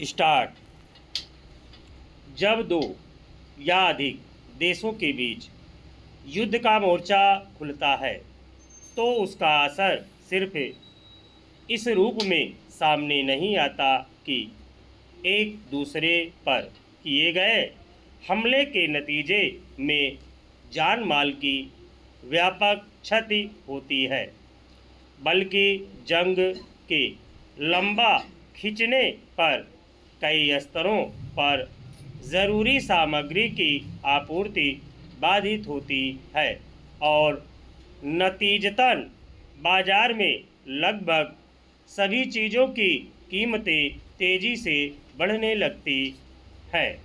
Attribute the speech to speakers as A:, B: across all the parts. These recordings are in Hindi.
A: स्टार्ट। जब दो या अधिक देशों के बीच युद्ध का मोर्चा खुलता है तो उसका असर सिर्फ इस रूप में सामने नहीं आता कि एक दूसरे पर किए गए हमले के नतीजे में जान माल की व्यापक क्षति होती है, बल्कि जंग के लंबा खींचने पर कई स्तरों पर ज़रूरी सामग्री की आपूर्ति बाधित होती है और नतीजतन बाजार में लगभग सभी चीज़ों की कीमतें तेज़ी से बढ़ने लगती हैं।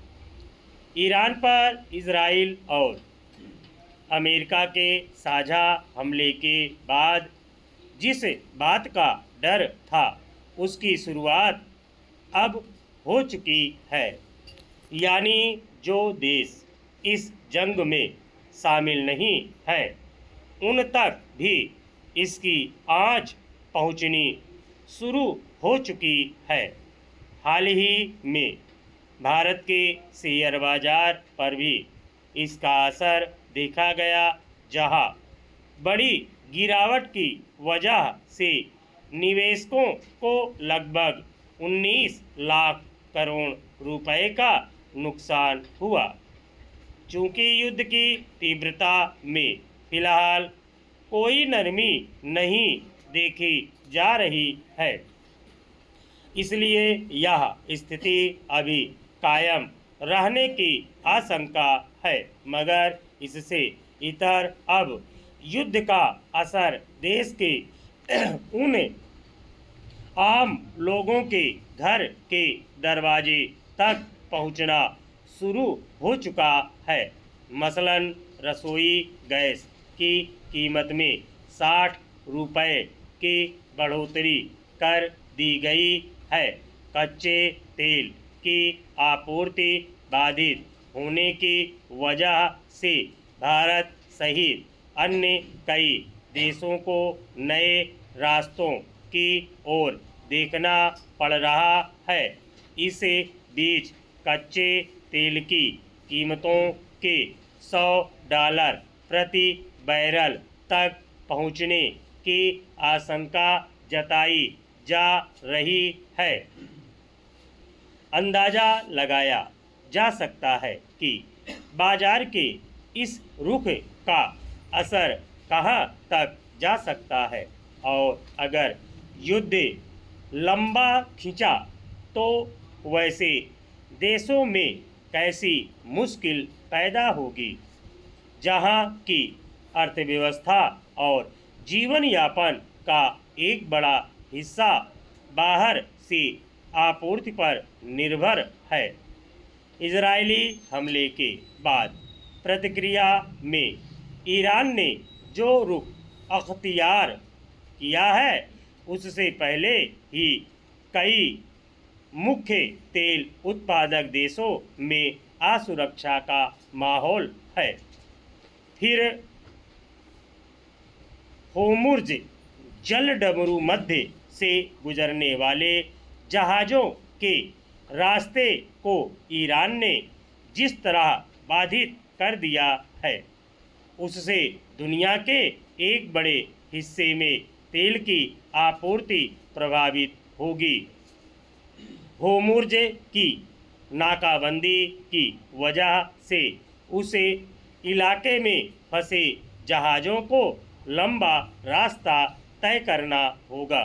A: ईरान पर इजराइल और अमेरिका के साझा हमले के बाद जिस बात का डर था उसकी शुरुआत अब हो चुकी है, यानी जो देश इस जंग में शामिल नहीं हैं उन तक भी इसकी आँच पहुँचनी शुरू हो चुकी है। हाल ही में भारत के शेयर बाजार पर भी इसका असर देखा गया, जहां बड़ी गिरावट की वजह से निवेशकों को लगभग 19 लाख करोड़ रुपए का नुकसान हुआ। चूँकि युद्ध की तीव्रता में फिलहाल कोई नरमी नहीं देखी जा रही है, इसलिए यह स्थिति अभी कायम रहने की आशंका है, मगर इससे इतर अब युद्ध का असर देश के उन आम लोगों के घर के दरवाजे तक पहुंचना शुरू हो चुका है। मसलन रसोई गैस की कीमत में 60 रुपये की बढ़ोतरी कर दी गई है। कच्चे तेल की आपूर्ति बाधित होने की वजह से भारत सहित अन्य कई देशों को नए रास्तों की ओर देखना पड़ रहा है। इस बीच कच्चे तेल की कीमतों के $100 प्रति बैरल तक पहुंचने की आशंका जताई जा रही है। अंदाज़ा लगाया जा सकता है कि बाजार के इस रुख का असर कहां तक जा सकता है और अगर युद्ध लंबा खिंचा तो वैसे देशों में कैसी मुश्किल पैदा होगी जहां की अर्थव्यवस्था और जीवन यापन का एक बड़ा हिस्सा बाहर से आपूर्ति पर निर्भर है। इजरायली हमले के बाद प्रतिक्रिया में ईरान ने जो रुख अख्तियार किया है उससे पहले ही कई मुख्य तेल उत्पादक देशों में असुरक्षा का माहौल है। फिर होर्मुज़ जलडमरू मध्य से गुजरने वाले जहाज़ों के रास्ते को ईरान ने जिस तरह बाधित कर दिया है उससे दुनिया के एक बड़े हिस्से में तेल की आपूर्ति प्रभावित होगी। होर्मुज़ की नाकाबंदी की वजह से उस इलाके में फंसे जहाज़ों को लंबा रास्ता तय करना होगा।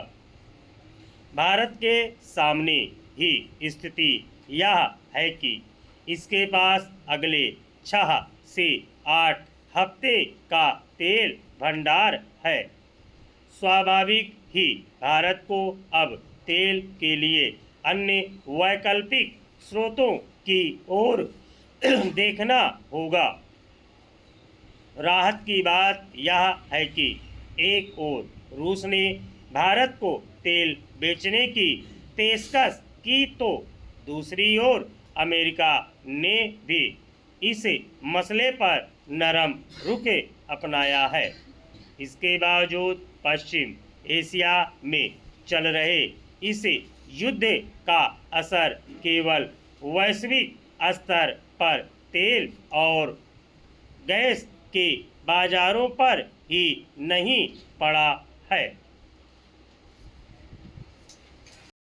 A: भारत के सामने ही स्थिति यह है कि इसके पास अगले 6 से 8 हफ्ते का तेल भंडार है। स्वाभाविक ही भारत को अब तेल के लिए अन्य वैकल्पिक स्रोतों की ओर देखना होगा। राहत की बात यह है कि एक ओर रूस ने भारत को तेल बेचने की पेशकश की तो दूसरी ओर अमेरिका ने भी इस मसले पर नरम रुख अपनाया है। इसके बावजूद पश्चिम एशिया में चल रहे इस युद्ध का असर केवल वैश्विक स्तर पर तेल और गैस के बाजारों पर ही नहीं पड़ा है।